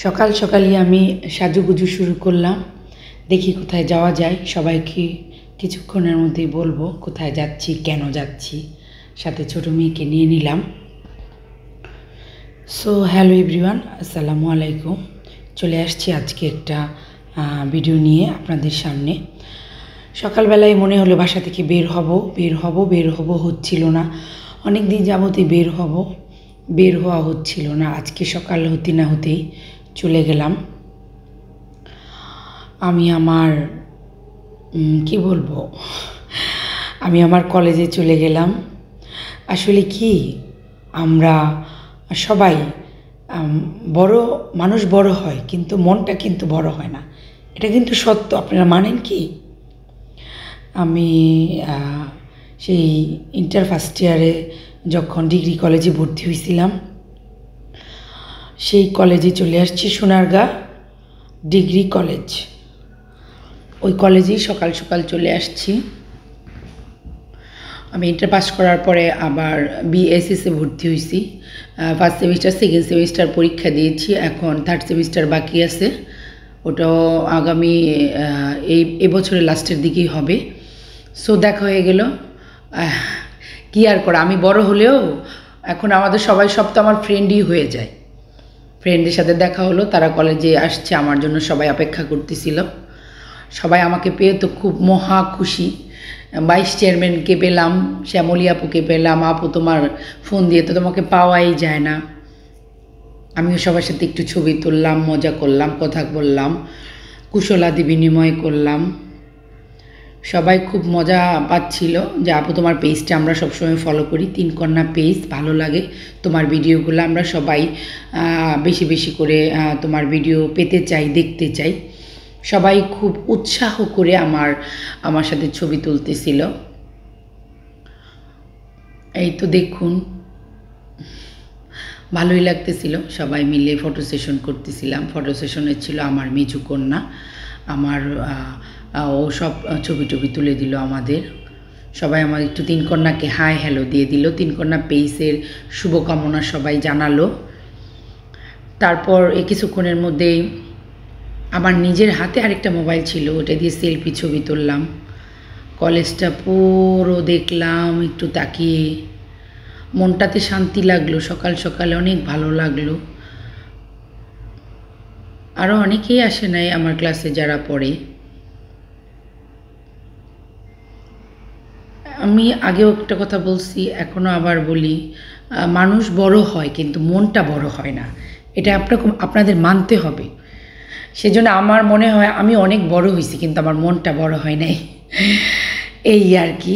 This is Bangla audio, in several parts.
সকাল সকালই আমি সাজুগুজু শুরু করলাম। দেখি কোথায় যাওয়া যায়। সবাইকে কিছুক্ষণের মধ্যেই বলবো কোথায় যাচ্ছি, কেন যাচ্ছি। সাথে ছোটো মেয়েকে নিয়ে নিলাম। সো হ্যালো এভরিওয়ান, আসসালামু আলাইকুম। চলে আসছি আজকে একটা ভিডিও নিয়ে আপনাদের সামনে। সকালবেলায় মনে হলো বাসা থেকে বের হব হচ্ছিল না। অনেক দিন যাবতই বের হওয়া হচ্ছিল না। আজকে সকাল হতে না হতেই চলে গেলাম। আমি আমার কলেজে চলে গেলাম। আসলে কি, আমরা সবাই মানুষ বড় হয়, কিন্তু মনটা কিন্তু বড় হয় না। এটা কিন্তু সত্য। আপনারা মানেন কি? আমি সেই ইন্টার ফার্স্ট ইয়ারে যখন ডিগ্রি কলেজে ভর্তি হয়েছিলাম, সেই কলেজে চলে আসছি, সোনারগাঁ ডিগ্রি কলেজ। ওই কলেজেই সকাল সকাল চলে আসছি। আমি ইন্টার পাস করার পরে আবার বিএসএসে ভর্তি হয়েছি। ফার্স্ট সেমিস্টার, সেকেন্ড সেমিস্টার পরীক্ষা দিয়েছি। এখন থার্ড সেমিস্টার বাকি আছে। ওটাও আগামী এই বছরের লাস্টের দিকেই হবে। সো দেখা হয়ে গেল। কী আর করা, আমি বড় হলেও এখন আমাদের সব তো আমার ফ্রেন্ডই হয়ে যায়। ফ্রেন্ডের সাথে দেখা হলো, তারা কলেজে আসছে, আমার জন্য সবাই অপেক্ষা করতেছিল। সবাই আমাকে পেয়ে তো খুব মহা খুশি। ভাইস চেয়ারম্যানকে পেলাম, শ্যামলী আপুকে পেলাম। আপু, তোমার ফোন দিয়ে তো তোমাকে পাওয়াই যায় না। আমিও সবার সাথে একটু ছবি তুললাম, মজা করলাম, কথা বললাম, কুশলাদি বিনিময় করলাম। সবাই খুব মজা পাচ্ছিল যে আপু, তোমার পেজটা আমরা সবসময় ফলো করি, তিন কন্যা পেজ, ভালো লাগে তোমার ভিডিওগুলো। আমরা সবাই বেশি বেশি করে তোমার ভিডিও পেতে চাই, দেখতে চাই। সবাই খুব উৎসাহ করে আমার সাথে ছবি তুলতেছিল। এই তো দেখুন, ভালোই লাগতেছিল। সবাই মিলে ফটো সেশন করতেছিলাম। ফটো সেশনে ছিল আমার মেজু কন্যা। ও সব ছবি তুলে দিল আমাদের। সবাই আমার একটু তিন কন্যাকে হাই হ্যালো দিয়ে দিল। তিন কন্যা পেজের শুভকামনা সবাই জানালো। তারপর কিছুক্ষণের মধ্যেই আমার নিজের হাতে আরেকটা মোবাইল ছিল, ওটা দিয়ে সেলফি ছবি তুললাম। কলেজটা পুরো দেখলাম একটু তাকিয়ে। মনটাতে শান্তি লাগলো। সকাল সকালে অনেক ভালো লাগলো। আরও অনেকেই আসে নাই আমার ক্লাসে যারা পড়ে। আমি আগেও একটা কথা বলছি, এখনও আবার বলি, মানুষ বড় হয় কিন্তু মনটা বড় হয় না। এটা আপনাদের মানতে হবে। সেজন্য আমার মনে হয় আমি অনেক বড় হয়েছি, কিন্তু আমার মনটা বড় হয় নাই। এই আর কি।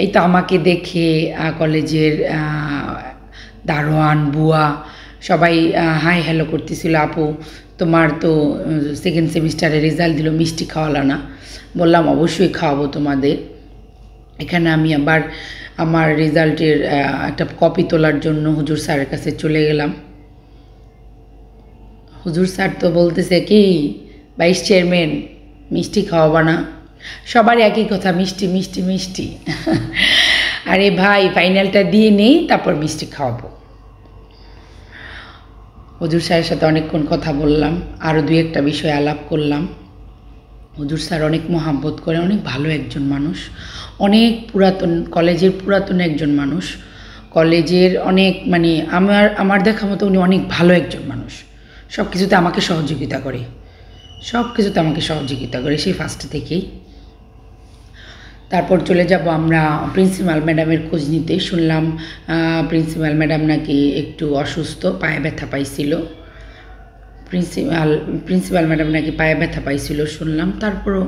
এই তো আমাকে দেখে কলেজের দারোয়ান, বুয়া সবাই হাই হ্যালো করতেছিল। আপু, তোমার তো সেকেন্ড সেমিস্টারে রেজাল্ট দিল, মিষ্টি খাওয়ালা না? বললাম অবশ্যই খাওয়াবো তোমাদের। এখানে আমি আবার আমার রেজাল্টের একটা কপি তোলার জন্য হুজুর স্যারের কাছে চলে গেলাম। হুজুর স্যার তো বলতেছে, কি ভাইস চেয়ারম্যান, মিষ্টি খাওয়াবা না? সবার একই কথা, মিষ্টি মিষ্টি মিষ্টি। আরে ভাই, ফাইনালটা দিয়ে নেই, তারপর মিষ্টি খাওয়াবো। হুজুর স্যারের সাথে অনেকক্ষণ কথা বললাম, আরও দুই একটা বিষয় আলাপ করলাম। হুজুর স্যার অনেক মহাব্বত করে, অনেক ভালো একজন মানুষ, অনেক কলেজের পুরাতন একজন মানুষ। কলেজের অনেক আমার দেখা মতো উনি অনেক ভালো একজন মানুষ। সব কিছুতে আমাকে সহযোগিতা করে সেই ফার্স্ট থেকেই। তারপর চলে যাব আমরা প্রিন্সিপাল ম্যাডামের খোঁজ নিতে। শুনলাম প্রিন্সিপাল ম্যাডাম নাকি একটু অসুস্থ, পায়ে ব্যথা পাইছিল। প্রিন্সিপাল ম্যাডাম নাকি পায়ে ব্যথা পাইছিল শুনলাম। তারপরও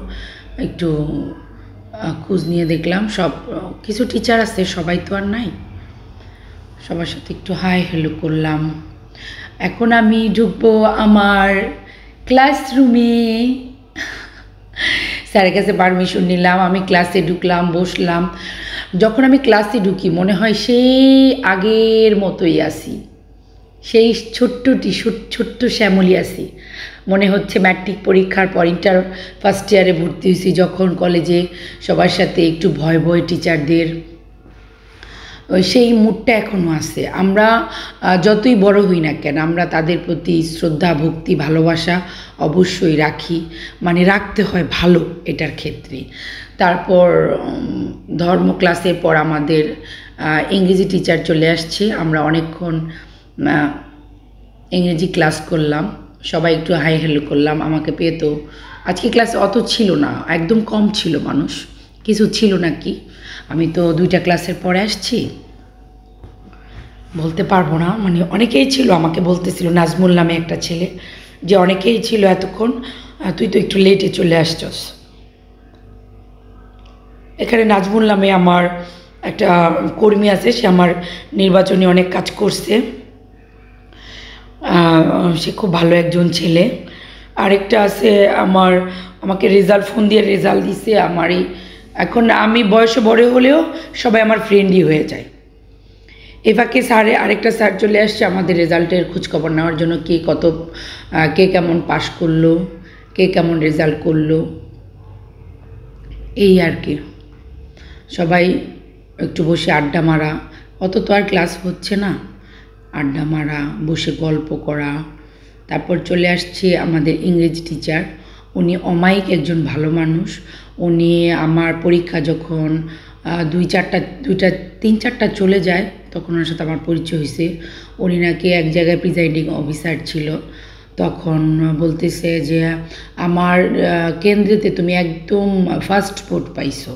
একটু খোঁজ নিয়ে দেখলাম সব কিছু টিচার আছে, সবাই তো আর নাই। সবার সাথে একটু হাই হ্যালো করলাম। এখন আমি ঢুকবো আমার ক্লাসরুমে। স্যারের কাছে পারমিশন নিলাম, আমি ক্লাসে ঢুকলাম, বসলাম। যখন আমি ক্লাসে ঢুকি মনে হয় সেই আগের মতোই আসি, সেই ছোট্ট শ্যামলী আসি। মনে হচ্ছে ম্যাট্রিক পরীক্ষার পর ইন্টার ফার্স্ট ইয়ারে ভর্তি হয়েছি, যখন কলেজে সবার সাথে একটু ভয় টিচারদের, সেই মুডটা এখনও আছে। আমরা যতই বড় হই না কেন, আমরা তাদের প্রতি শ্রদ্ধা, ভক্তি, ভালোবাসা অবশ্যই রাখি, মানে রাখতে হয় ভালো এটার ক্ষেত্রে। তারপর ধর্ম ক্লাসের পর আমাদের ইংরেজি টিচার চলে আসছে, আমরা অনেকক্ষণ ইংরেজি ক্লাস করলাম, সবাই একটু হাই হ্যালো করলাম। আমাকে পেয়ে তো আজকে ক্লাসে অত ছিল না, একদম কম ছিল মানুষ, কিছু ছিল নাকি, আমি তো 2টা ক্লাসের পরে আসছি, বলতে পারবো না, মানে অনেকেই ছিল। আমাকে বলতেছিল নাজমুল নামে একটা ছেলে যে অনেকেই ছিল এতক্ষণ, তুই তো একটু লেটে চলে আসছস। এখানে নাজমুল নামে আমার একটা কর্মী আছে, সে আমার নির্বাচনী অনেক কাজ করছে, সে খুব ভালো একজন ছেলে। আরেকটা আছে আমাকে রেজাল্ট ফোন দিয়ে রেজাল্ট দিছে আমারই। এখন আমি বয়সে বড় হলেও সবাই আমার ফ্রেন্ডই হয়ে যায়। এ ফাঁকে আরেকটা স্যার চলে আসছে আমাদের রেজাল্টের খোঁজখবর নেওয়ার জন্য, কে কেমন পাশ করলো, কে কেমন রেজাল্ট করলো, এই আর কি। সবাই একটু বসে আড্ডা মারা, অত তো আর ক্লাস হচ্ছে না, আড্ডা মারা, বসে গল্প করা। তারপর চলে আসছে আমাদের ইংরেজি টিচার, উনি অমায়িক একজন ভালো মানুষ। উনি আমার পরীক্ষা যখন 3-4টা চলে যায়, তখন ওনার সাথে আমার পরিচয় হয়েছে। উনি নাকি এক জায়গায় প্রিজাইডিং অফিসার ছিল, তখন বলতেছে যে আমার কেন্দ্রেতে তুমি একদম ফার্স্ট ভোট পাইছো,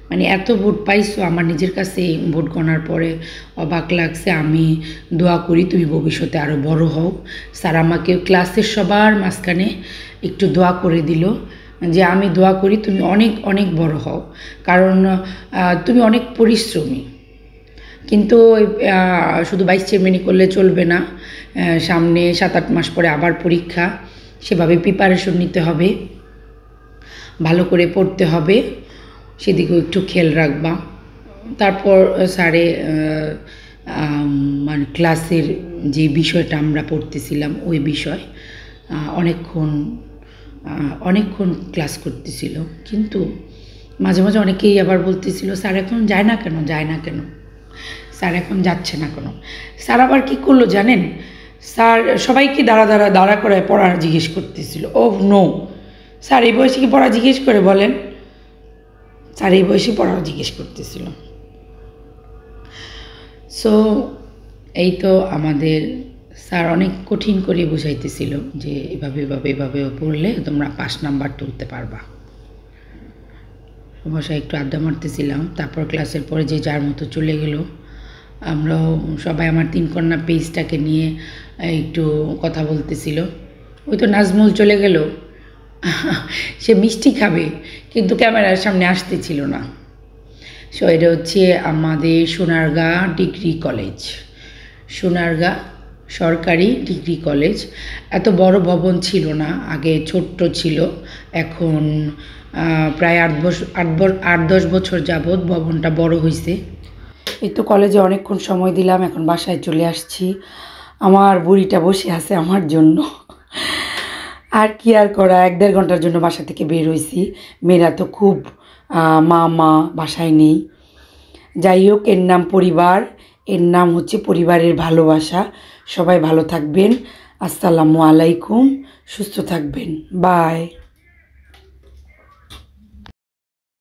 মানে এত ভোট পাইছো। আমার নিজের কাছে ভোট গণার পরে অবাক লাগছে। আমি দোয়া করি তুমি ভবিষ্যতে আরও বড় হও। স্যার আমাকে ক্লাসের সবার মাঝখানে একটু দোয়া করে দিল যে আমি দোয়া করি তুমি অনেক অনেক বড় হও, কারণ তুমি অনেক পরিশ্রমী। কিন্তু শুধু ভাইস চেয়ারম্যানই করলে চলবে না, সামনে 7-8 মাস পরে আবার পরীক্ষা, সেভাবে প্রিপারেশন নিতে হবে, ভালো করে পড়তে হবে, সেদিকেও একটু খেয়াল রাখবা। তারপর স্যারে মানে ক্লাসের যে বিষয়টা আমরা পড়তেছিলাম ওই বিষয় অনেকক্ষণ ক্লাস করতেছিল, কিন্তু মাঝে মাঝে অনেকেই আবার বলতেছিল স্যার এখন যায় না কেন, স্যার এখন যাচ্ছে না কেন। স্যার আবার কী করলো জানেন, স্যার সবাইকে দাঁড়া করে পড়া জিজ্ঞেস করতেছিল। ও নো, স্যার এই বয়সে কি পড়া জিজ্ঞেস করে বলেন? স্যার এই বয়সে পড়াও জিজ্ঞেস করতেছিল। সো এই তো আমাদের স্যার অনেক কঠিন করে বুঝাইতেছিল যে এভাবে পড়লে তোমরা 5 নাম্বার তুলতে পারবা। বাসায় একটু আড্ডা মারতেছিলাম, তারপর ক্লাসের পরে যে যার মতো চলে গেল। আমরাও সবাই আমার 3 কন্যা পেজটাকে নিয়ে একটু কথা বলতেছিল। ওই তো নাজমুল চলে গেল, সে মিষ্টি খাবে কিন্তু ক্যামেরার সামনে আসতেছিল না। সো এটা হচ্ছে আমাদের সোনারগাঁ ডিগ্রি কলেজ, সোনারগাঁ সরকারি ডিগ্রি কলেজ। এত বড় ভবন ছিল না, আগে ছোট্ট ছিল, এখন প্রায় 8-10 বছর যাবৎ ভবনটা বড় হয়েছে। এই তো কলেজে অনেকক্ষণ সময় দিলাম, এখন বাসায় চলে আসছি। আমার বুড়িটা বসে আছে আমার জন্য, আর কি আর করা, 1-1.5 ঘন্টার জন্য বাসা থেকে বের হয়েছি। মেয়েরা তো খুব মা বাসায় নেই। যাই হোক, এর নাম পরিবার, এর নাম হচ্ছে পরিবারের ভালোবাসা। সবাই ভালো থাকবেন, আসসালামু আলাইকুম, সুস্থ থাকবেন, বাই।